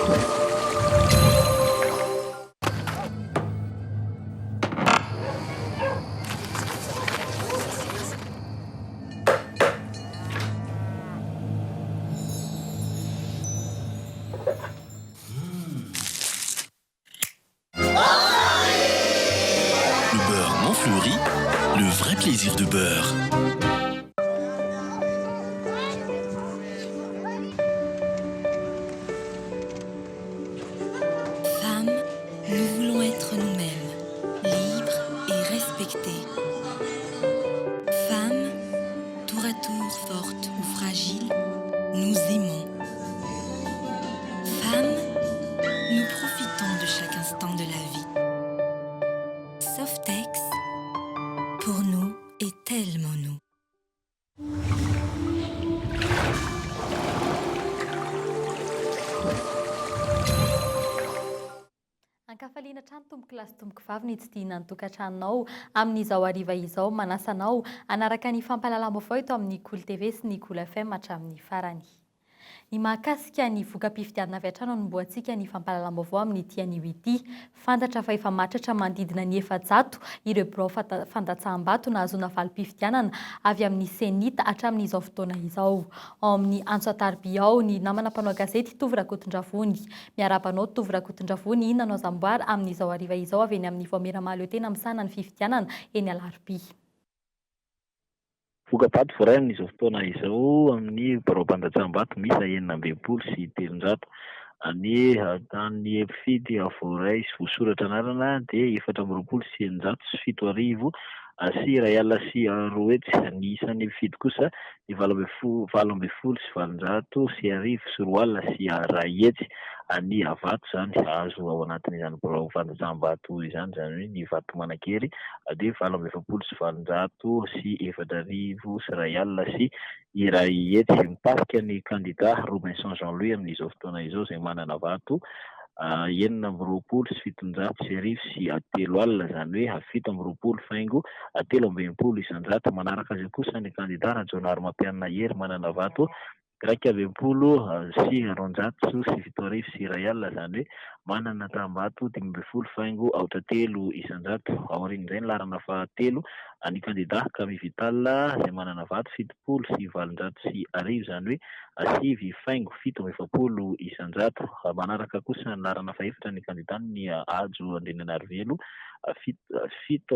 Le beurre Montfleury, le vrai plaisir de beurre. Femmes, nous voulons être nous-mêmes, libres et respectées. Femmes, tour à tour fortes ou fragiles, nous aimons. Femmes, nous profitons de chaque instant de la vie. Softex, pour nous, est tellement nous. Ankafaliana trano tomboky lasy tomboky vavy ny tsidihana ny tokantranonao amin'izao hariva izao manasanao anaraka ny fampahalalam-baovao eto amin'ny Cool TV sy ny Cool FM hatramin'ny farany. Ny mahakasika ny voka-pifidianana avy hatrany no mboantsika ny fampahalalam-baovao amin'ny tian'io ity. Fantatra fa efa matratra mandidina ny 700 ireo birao fandatsaham-bato nahazoana valim-pifidianana avy amin'ny senita hatramin'izao fotoana izao. Ao amin'ny Antso Atarby ao ny namana mpanao gazety Tovy Rakotondravony. Miarabanao Tovy Rakotondravony, inona no zamboary amin'izao hariva izao avy eny amin'ny Voameramalo tena misana ny fifidianana eny Alarby. Voka-bato voarainy izao fotoana izao amin'ny birao-pandatsaham-bato misy 920 sy 300. Ny tany Epifidy Voray sy Voasoratra anarana dia 420 sy 100 sy 700 sy Ray Alina sy Roetsy. Ny isan'ny Epifidy kosa ny 820 sy 700 sy 100 sy 4 alina sy Ray Hetsy. Ny Avato zany azo ao anatin'izany birao fandatsaham-bato izany, zany hoe ny Vato Manakery dia 820 sy 700 sy 400 sy Ray Alina sy Ray Hetsy. Mitarika ny kandida Robinson Jean-Louis amin'izao fotoana izao izay manana vato 920 sy 700 sy 100 sy 3 alina, zany hoe 720 faingo 320 isan-jato. Manaraka azy kosa ny kandida Rajonary Mampianina Hery manana vato 320 sy 200 sy 700 sy Ray Alina, zany hoe manana tambato 520 faingo 3 isan-jato. Aorian'izay ny larana fahatelo ny kandida Kami Vital izay manana vato 70 sy 700 sy 100, zany hoe 7 faingo 720 isan-jato. Manaraka kosa ny larana faefatra ny kandida ny Ajo Andrinanarivelo 7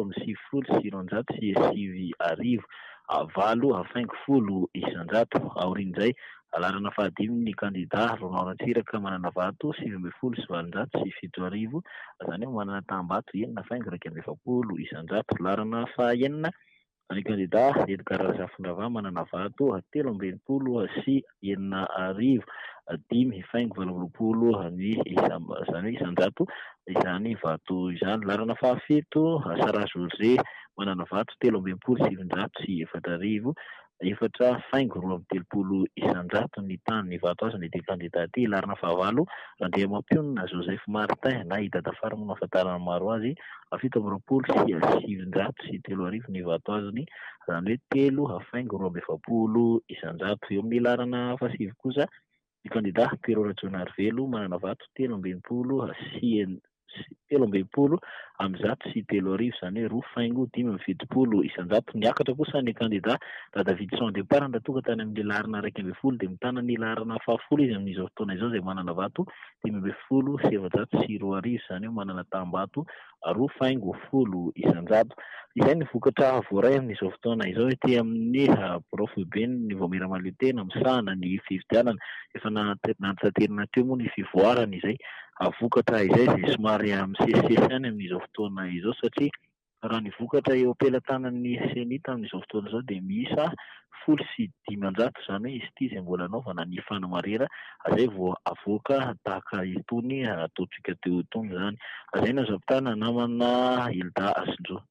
amby 70 sy 200 sy 700, 8 faingo 10 isan-jato. Aorian'izay larana fahadimy ny kandida Ronald Ratsiraka manana vato 7 sy 700 sy 700, zany hoe manana tambato 9 faingo 120 isan-jato. Larana fahaenina ny kandida Edgar Razafindravà manana vato 320 sy 900, 5 faingo 80 zany hoe isan-jato izany vato izany. Larana fahafito Sara José manana vato 320 sy 700 sy 400, 4 faingo 230 isan-jato ny tany ny vato azy ny kandida ty. Larana fahavalo Andriamampiona Joseph Martin na idadafara moa ahafantarana maro azy 720 sy 700 sy 300 ny vato azony, zany hoe 3 faingo 220 isan-jato. Eo amin'ny larana fahasivy kosa ny kandida Pero Rajonarivelo manana vato 320 sy 320 am'zato sy 300, zany hoe 2 faingo 520 isan-jato. Niakatra kosa ny kandida David Son Depart ndatonga tany amin'ny larana 120 dia mitana ny larana fahafolo izy amin'izao fotoana izao izay manana vato 520 sy 700 sy 200, zany hoe manana tambato 2 faingo 10 isan-jato. Izay ny vokatra voaray amin'izao fotoana izao ety amin'ny birao foibeny ny Voameramalo tena misahana ny fifidianana. Efa natsaterina teo moa ny fivoarana izay vokatra izay izay somary misesisesy any amin'izao fotoana izao, satria raha ny vokatra eo am-pelantanan'ny senita amin'izao fotoana izao dia miisa 10 sy 500, zany hoe izy ity izay mbola anaovana ny fanamarera izay vao avoaka tahaka itony ataontsika teo itony zany. Izay no azo ampitana namana Hilda Asinjo.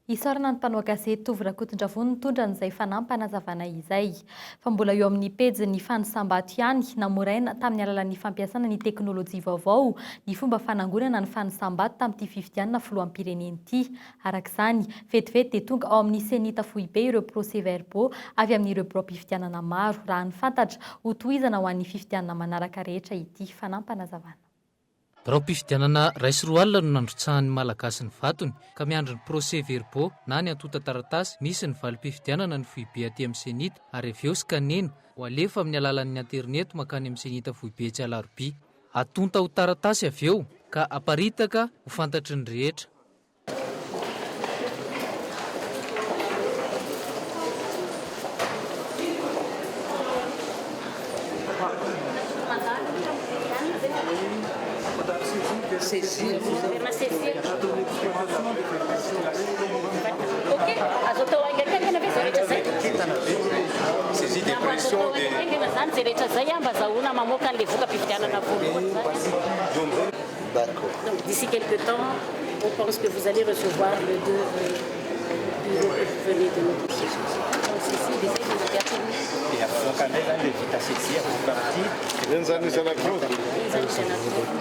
Isaorana ny mpanao gazety Tovy Rakotondravony nitondra n'izay fanampanazavana izay. Fa mbola eo amin'ny pejy ny fanisambato ihany namoraina tamin'ny alalan'ny fampiasana ny teknôlôjia vaovao ny fomba fanangonana ny fanisambato tamin'ity fifidianana filoham-pirenena ity. Arak'izany, vetivety dia tonga ao amin'ny senita foibe ireo procès-verbaux avy amin'ireo propim-pifidianana maro raha ny fantatra ho tohizana ho an'ny fifidianana manaraka rehetra ity fanampanazavana. Raom-pifidianana ray sy roa alina no nandrotsahan'ny malagasy ny vatony ka miandry ny procès-verbaux na ny antota taratasy nisy ny valim-pifidianana ny foibe aty amin'ny senita ary avy eo sy kanena ho alefa amin'ny alalan'ny internet makany amin'ny senita foibe tsy alarobia. Atonta ho taratasy avy eo ka aparitaka ho fantatry ny rehetra. Donc d'ici quelques temps, on pense que vous allez recevoir le bureau que vous venez de notifier. Donc ceci, déjà, vous avez appelé. Et après, quand même, les vite à saisir, vous partez. Les amis, c'est la grosse. Les amis, c'est la grosse.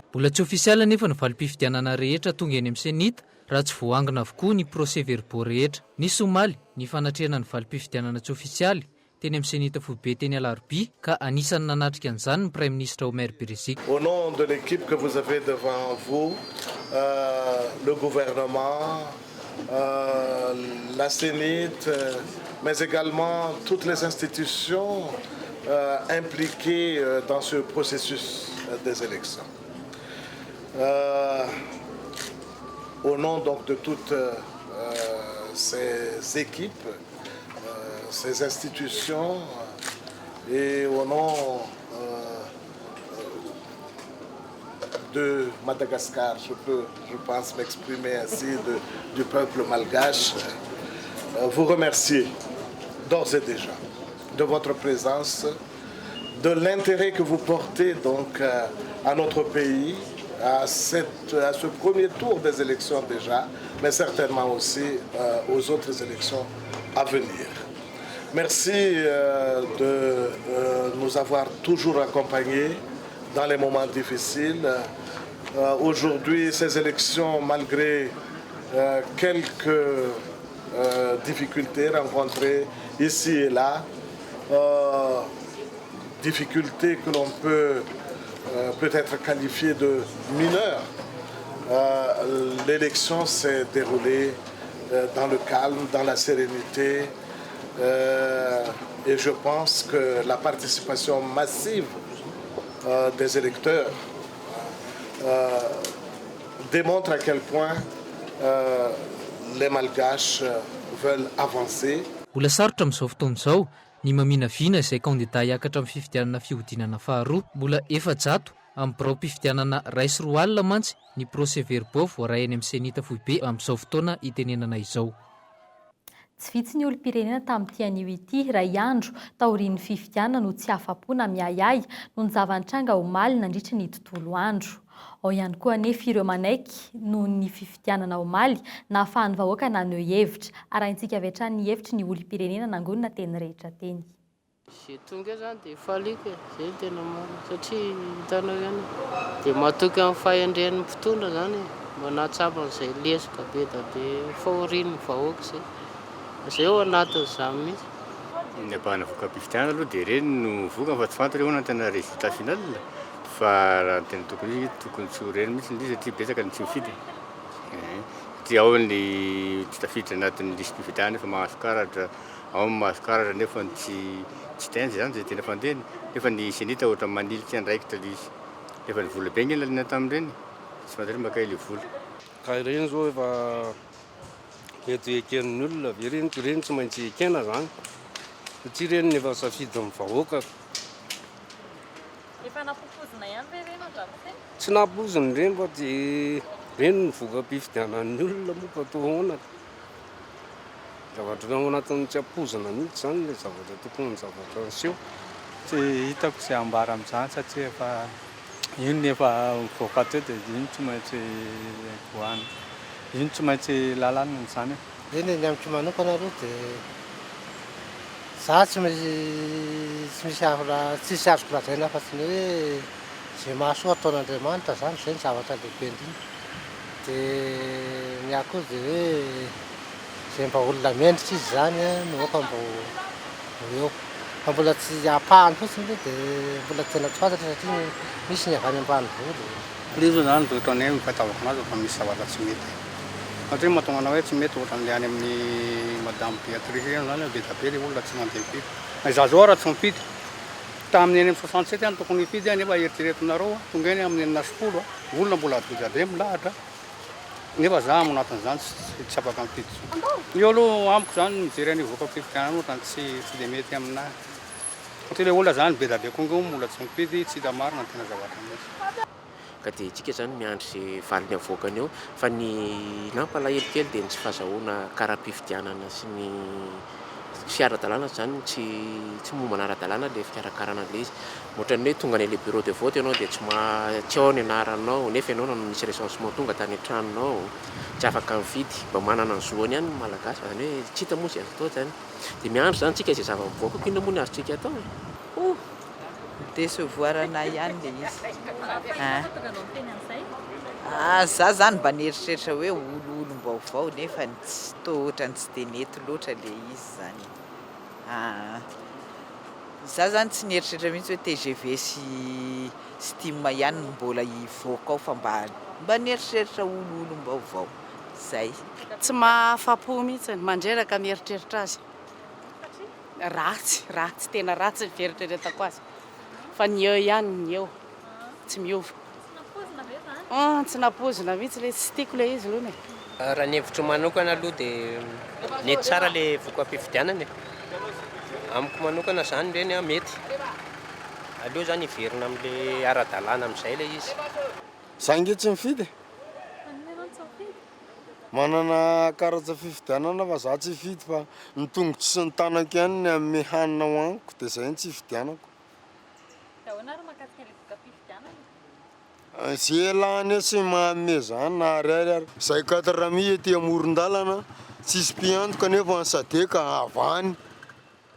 Mbola tsy ofisiala nefa ny valim-pifidianana rehetra tonga eny amin'ny senita raha tsy voangona avokoa ny procès-verbaux rehetra. Ny somaly ny fanatrehana ny valim-pifidianana tsy ofisialy teny amin'ny senita foibe teny alarobia ka anisany nanatrika an'izany ny Prime Ministre Omer Birezika. Au nom de l'équipe que vous avez devant vous, le gouvernement, la Sénite, mais également toutes les institutions impliquées dans ce processus des élections. Au nom donc de toutes ces équipes, ces institutions et au nom de Madagascar, je pense m'exprimer ainsi, du peuple malgache, vous remercier d'ores et déjà de votre présence, de l'intérêt que vous portez donc à notre pays, à ce premier tour des élections déjà, mais certainement aussi aux autres élections à venir. Merci de nous avoir toujours accompagnés dans les moments difficiles. Aujourd'hui, ces élections, malgré quelques difficultés rencontrées ici et là, difficultés que l'on peut peut-être qualifier de mineures, l'élection s'est déroulée dans le calme, dans la sérénité, et je pense que la participation massive des électeurs démontre à quel point les Malgaches veulent avancer. Mbola sarotra amin'izao fotoana izao ny maminavina izay kandida hiakatra amin'ny fifidianana fihodinana faharoa. Mbola efa-jato amin'ny birao-pifidianana ray sy roa alina mantsy ny procès-verbaux voaray eny amin'ny senita foibe amin'izao fotoana itenenana izao. Tsy vitsy ny olom-pirenena tamin'ity anio ity ray andro taorian'ny fifidianana no tsy afa-po na miayay no ny zavan-tranga omaly nandritra ny tontolo andro. Ao ihany koa anefa ireo manaiky noho ny fifidianana omaly na ahafahan'ny vahoaka naneho hevitra. Arahintsika avy hatrany ny hevitry ny olom-pirenena nangonina teny rehetra teny. Izay tonga zany dia faliko izay tena marina satria hitanao ihany dia matoky amin'ny fahendren'ny mpitondra zany manatsapa n'izay lesika be da dia fahorian'ny vahoaka izay. Izay ao anatin'izany mihitsy. Ny abahana voka-pifidianana aloha dia ireny no voka fa tsy fantatra hoe tena résultat final fa raha tena tokony tsy ho reny mihitsy ny satria betsaka ny tsy mifidy. Satria ao ny tsy tafiditra anatin'ny listy fifidianana nefa mahazo karatra, ao ny mahazo karatra nefa tsy tenjy zany izay tena fandehany. Nefa ny senita ohatra manilitsy andraikitra izy. Nefa ny vola be ny lalina tamin'ireny, tsy fantatra maka ilay vola. Ka ireny zao efa mety eken'ny olona, ireny tsy maintsy ekena zany. Satria ireny efa safidy amin'ny vahoaka. Efa napopozina ihany ve reny andramose? Tsy napoziny reny fa dia reny ny voka-pifidianan'ny olona moa fa atao ahoana. Zavatra ao anatin'ny tsy apozina mihitsy zany ilay zavatra tokony ny zavatra aseho. Tsy hitako izay ambara amin'izany satria efa iny efa mivoaka teo dia iny tsy maintsy voana. Iny tsy maintsy lalàna izany. Eny ny amiko manokana aloha dia za tsy misy tsisy azoko lazaina fa tsy ny hoe zay mahasoa ataon'Andriamanitra zany izay ny zavatra lehibe indrindra. Dia ny akoho dia hoe zay mba olona mendritra izy zany no oka mba eo. Fa mbola tsy apahany fotsiny ilay dia mbola tena tsy fantatra satria misy ny avy any ambanivolo. Ilay zao zany dia ohatran'ny hoe mifataovako anazy fa misy zavatra tsy mety. Satria mahatonga anao hoe tsy mety ohatran'ilay any amin'ny madame Béatrice eny zany be da be ilay olona tsy mandeha mifidy. Na izaho zao raha tsy mifidy. Tamin'ny eny amin'ny 67 any tokony hifidy nefa eritreretinareo tonga eny amin'ny 90 olona mbola be milahatra. Nefa za amin'ny anatin'izany tsy afaka mifidy. Io aloha amiko zany mijery an'io voka-pifidianana ohatrany tsy dia mety aminahy. Satria ilay olona zany be da be kongo mbola tsy mifidy tsy hita marina tena zavatra misy. Ka dia tsika zany miandry izay valiny avoakany eo fa ny nampalahelo kely dia ny tsy fahazahoana kara-pifidianana sy ny fiara-dalàna zany tsy momba anara-dalàna ilay fikarakarana ilay izy. Ohatran'ny hoe tonga any ilay bureau de vote ianao dia tsy ao ny anaranao nefa ianao no misy recensement tonga tany an-tranonao tsy afaka mifidy mba manana ny zoany ihany ny malagasy zany hoe tsy hita moa izay azo atao zany. Dia miandry zany tsika izay zava-mivoaka ko inona moa ny azontsika atao. Desevoirana ihany le izy. Za zany mba nieritreritra hoe olom-baovao nefa tsy toa ohatrany tsy dia nety loatra le izy zany. Za zany tsy nieritreritra mihitsy hoe TGV sy TIM ihany mbola hivoaka ao fa mba nieritreritra olom-baovao. Zay. Tsy mahafapo mihitsy mandreraka mieritreritra azy. Ratsy tena ratsy ny fieritreretako azy. Fa ny eo ihany ny eo tsy miova. Tsy napozina mihitsy le tsy tiako le izy aloha. Raha ny hevitro manokana aloha dia nety tsara le voka-pifidianana. Amiko manokana zany reny mety. Aleo zany hiverina amin'ilay ara-dalàna amin'izay le izy. Za nge tsy mifidy. Manana karatsa fifidianana fa za tsy hifidy fa ny tongotra sy ny tanako ihany ny amin'ny hanina hohaniko dia zay ny tsy hifidianako. Zay lany sy mahame zany na ariary. Zay 4 mi ety amoron-dalana tsisy mpiantoka nefa ny sadeka avany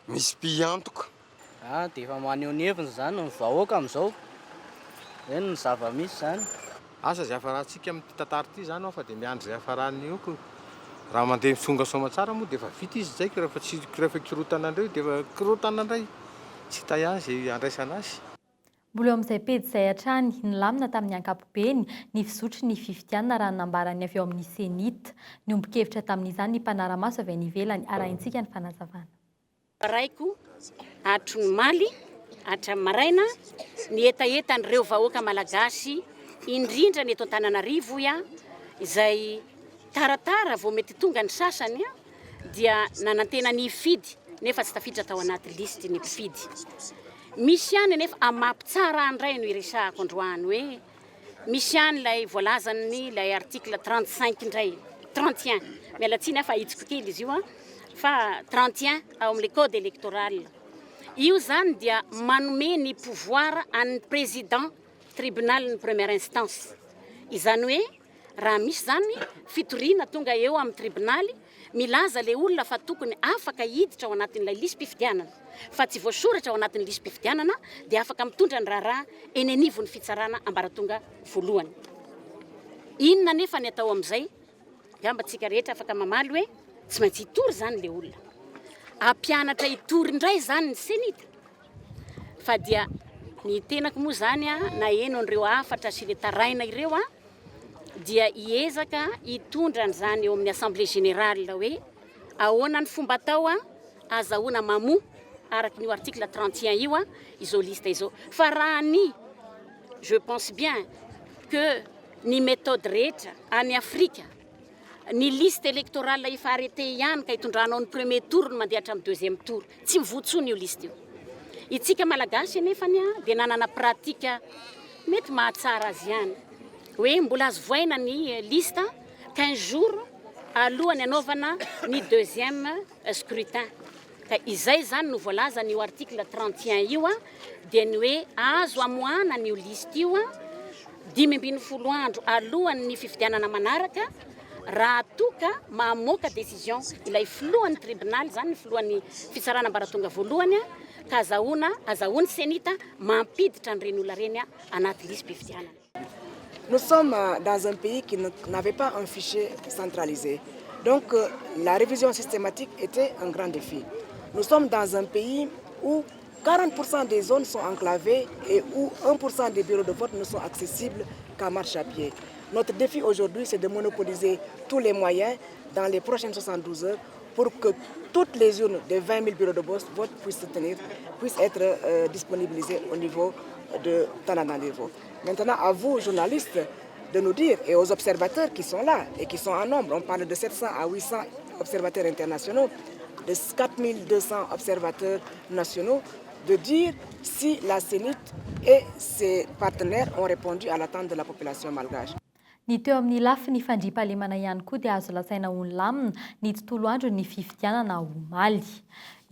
misy mpiantoka. Dia efa maneho ny heviny zany ny vahoaka amin'izao. Eny ny zava-misy zany. Asa zay afarantsika amin'ny tantara ity zany fa dia miandry zay afarany io ko. Raha mandeha misonga soma tsara moa dia efa vita izy zay rehefa kirotana andreo dia efa kirotana indray. Tsy hita ihany izay andraisana azy. Mbola eo amin'izay pejy izay hatrany nilamina tamin'ny ankapobeny ny fizotry ny fifidianana raha nambarany avy ao amin'ny senita. Niombon-kevitra tamin'izany ny mpanara-maso avy any ivelany arahintsika ny fanazavana. Raiko atro ny maly atramaraina ny etaetan'ireo vahoaka malagasy indrindra ny eto Antananarivo izay taratara vao mety tonga ny sasany dia nanantena ny hifidy nefa tsy tafiditra tao anaty listy ny mpifidy. Misy ihany nefa amapy tsara andray no iresahako androany hoe misy ihany lay voalazany lay article 35 indray 31 mialatsiny fa hitsiko kely izy io fa 31 ao amin'le code électoral. Io zany dia manome ny pouvoir an'ny président tribunal ny première instance. Izany hoe raha misy zany fitoriana tonga eo amin'ny tribunaly milaza le olona fa tokony afaka hiditra ao anatin'ilay lisy mpifidianana fa tsy voasoratra ao anatin'ny lisy mpifidianana dia afaka mitondra ny raharaha eny anivon'ny fitsarana ambaratonga voalohany. Inona nefa ny atao amin'izay gamba tsika rehetra afaka mamaly hoe tsy maintsy hitory zany le olona. Ampianatra hitory indray zany ny senita. Fa dia ny tenako moa zany na eno an'ireo afatra sy le taraina ireo dia hiezaka hitondra an'izany eo amin'ny assemblée générale hoe ahoana ny fomba atao azahoana mamoa araky ny article 31 io izao liste izao. Fa raha je pense bien que ny méthode rehetra any Afrika ny liste électorale efa arrêté ihany ka hitondranao ny premier tour no mandeha hatramin'ny deuxième tour tsy mivotsony io liste io. itsika malagasy nefany dia nanana pratika mety mahatsara azy ihany hoe mbola azo voaina ny lista 15 jours alohany anaovana ny deuxième scrutin ka izay zany no voalaza ny article 31 io dia ny hoe azo amoana ny liste io 10 andro alohan'ny fifidianana manaraka raha toka mamoaka décision ilay filohan'ny tribunal zany filohan'ny fitsarana ambaratonga voalohany ka azahoany senita mampiditra an'ireny olona reny anaty liste mpifidianana. Nous sommes dans un pays qui n'avait pas un fichier centralisé. Donc la révision systématique était un grand défi. Nous sommes dans un pays où 40% des zones sont enclavées et où 1% des bureaux de vote ne sont accessibles qu'à marche à pied. Notre défi aujourd'hui, c'est de monopoliser tous les moyens dans les prochaines 72 heures pour que toutes les urnes des 20 000 bureaux de vote puissent être disponibilisées au niveau de Tananarivo. Maintenant, à vous, journalistes, de nous dire, et aux observateurs qui sont là et qui sont en nombre, on parle de 700 à 800 observateurs internationaux, de 4200 observateurs nationaux, de dire si la CENIT et ses partenaires ont répondu à l'attente de la population malgache. Ny teo amin'ny lafiny fandriam-pahalemana ihany koa dia azo lazaina olona ny tontolo andro ny fifidianana omaly.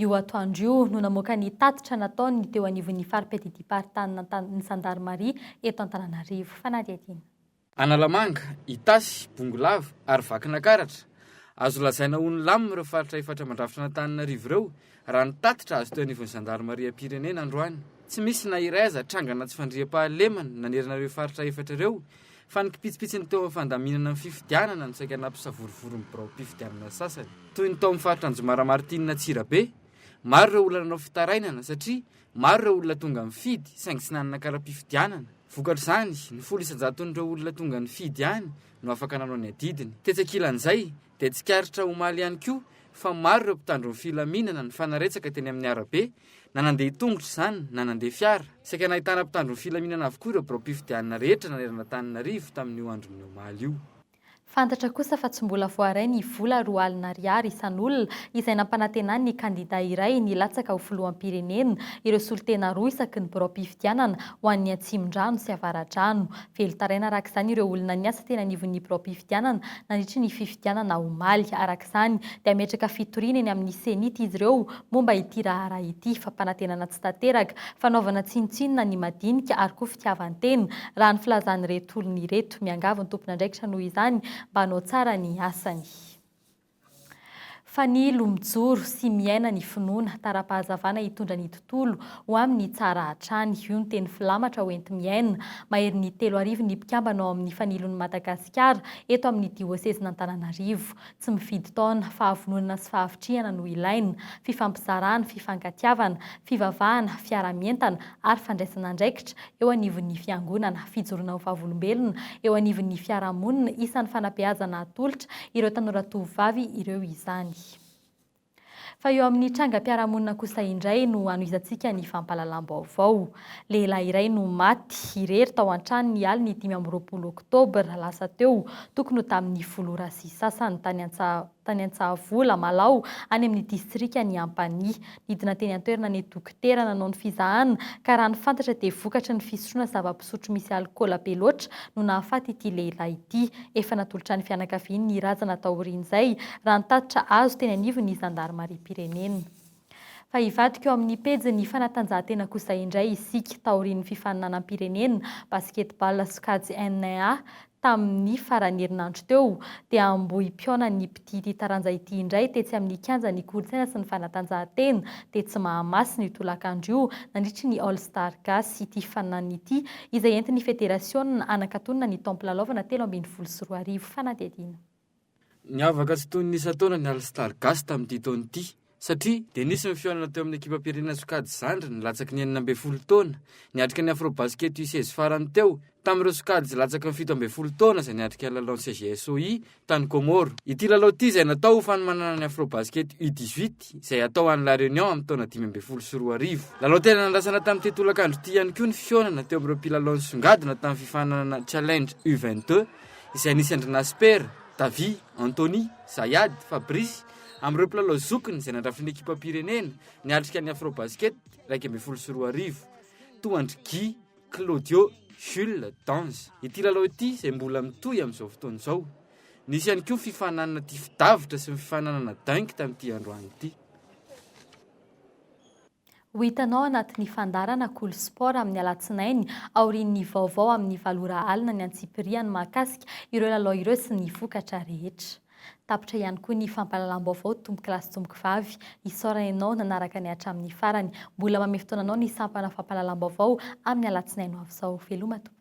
Io atoandro io no namoaka ny tatitra nataony teo anivon'ny fari-petit ny Gendarmerie eto Antananarivo. Fanadihadina. Analamanga, Itasy, Bongolava ary Vakinankaratra. Azo lazaina olona ireo faritra efatra mandrafitra Antananarivo ireo raha ny tatitra azo teo anivon'ny Gendarmerie Pirenena androany. Tsy misy na iray aza trangana tsy fandriam-pahalemana nanerana ireo faritra efatra ireo. Fa ny kipitsipitsiny teo amin'ny fandaminana ny fifidianana no saika nampisavorovoro ny birao-pifidianana sasany. Toy ny tao amin'ny faritra Anjomara Martinina Tsirabe, maro ireo olona nanao fitarainana satria maro ireo olona tonga mifidy saingy tsy nanana kara-pifidianana. Vokatr'izany, ny 100,000 olona tonga nifidy ihany no afaka nanao ny adidiny. Tetsakilan'izay dia tsikaritra omaly ihany koa fa maro ireo mpitandro ny filaminana ny fanaretsaka teny amin'ny arabe, na nandeha tongotra izany na nandeha fiara. Saika nahitana mpitandro ny filaminana avokoa ireo birao-pifidianana rehetra nanerana Antananarivo tamin'io andron'ny omaly io. Fantatra kosa fa tsy mbola voaray ny vola 2,000 ariary isan'olona izay nampanantenany ny kandida iray nilatsaka ho filoham-pirenena ireo solitena roa isaky ny birao-pifidianana ho an'ny Atsimon-drano sy Avaradrano. Velotaraina arak'izany ireo olona niasa teny anivon'ny birao-pifidianana nandritra ny fifidianana omaly. Arak'izany dia ametraka fitoriana eny amin'ny senity izy ireo momba ity raharaha ity fampanantenana tsy tanteraka, fanaovana tsinotsinona ny madinika ary koa fitiavan-tena raha ny filazan'ireto olona ireto. Miangavy ny tompon'andraikitra noho izany mba hanao tsara ny asany. Fa ny lomijoro sy miaina ny finoana tara-pahazavana hitondra ny tontolo ho amin'ny tsara hatrany. Io ny teny filamatra ho enti miaina mahery ny 3 arivo ny mpikambana ao amin'ny fanilon'ny Madagasikara eto amin'ny diocèse Antananarivo. Tsy mifidy taona, fahavononana sy fahavitriana no ilaina, fifampizarana, fifankatiavana, fivavahana, fiara-mientana ary fandraisana andraikitra eo anivon'ny fiangonana, fijorona ho vavolombelona eo anivon'ny fiarahamonina, isan'ny fanabeazana atolotra ireo tanora tovovavy ireo izany. Fa eo amin'ny trangam-piarahamonina kosa indray no anoizantsika ny fampahalalam-baovao. Lehilahy iray no maty irery tao an-trano ny alina 20 Oktobra lasa teo, tokony ho tamin'ny volora sy sasany tany Antsahavola Malao any amin'ny distrika ny Ampania. Nidina teny an-toerana ny dokotera nanao ny fizahana ka raha ny fantatra dia vokatra ny fisotroana zava-pisotro misy alikaola be loatra no nahafaty ity lehilahy ity. Efa natolotra ny fianakaviany ny razana taorian'izay raha ny tatitra azo teny anivon'ny Gendarmerie Pirenena. Fa hivadika eo amin'ny pejy ny fanatanjahantena kosa indray isika taorian'ny fifaninanam-pirenena basketball sokajy NA tamin'ny farany herinandro teo dia ambohi-piona ny mpitity taranja ity indray tetsy amin'ny kianja ny kolontsaina sy ny fanatanjahantena dia tsy mahamasina io tolakandro io nandritry ny All Star Gas ity faninana ity izay entin'ny federasiona anakatonana ny temple lalovana 2024 fanadihadina. Niavaka tsy toy ny isa-taona ny All Star Gas tamin'ity taona ity satria dia nisy mifionana teo amin'ny ekipa pirenena sokajy Zandry nilatsaka ny 19 taona, niatrika ny Afrobasket U16 farany teo tamin'ireo sokajy latsaka ny 17 taona izay niatrika lalao ny CGSOI tany Komoro. Ity lalao ity izay natao ho fanomanana ny Afrobasket U18 izay atao any La Réunion amin'ny taona 2024. Lalao tena nandrasana tamin'ity tolakandro ity ihany koa ny fionana teo amin'ireo mpilalao nisongadina tamin'ny fifanana Challenge U22 izay nisy Andrina Asper, Davi, Anthony, Zayad, Fabrice amin'ireo mpilalao zokiny izay nandrafitra ny ekipam-pirenena niatrika ny afrobasket 2024 toandry Guy Claudio Jules Dange. Ity lalao ity izay mbola mitohy amin'izao fotoana izao. Nisy ihany koa fifananana tifidavitra sy ny fifananana dainky tamin'ity androany ity. Ho hitanao anatin'ny fandarana Cool Sport amin'ny alatsinainy aorian'ny vaovao amin'ny valora alina ny Antsipiriany mahakasika ireo lalao ireo sy ny vokatra rehetra. Tapitra ihany koa ny fampahalalam-baovao tomboky lasy tomboky vavy isaorana ianao nanaraka ny hatramin'ny farany. Mbola mamehy fotoana anao ny sampana fampahalalam-baovao amin'ny alatsinainy ho avy izao. Veloma tompoko.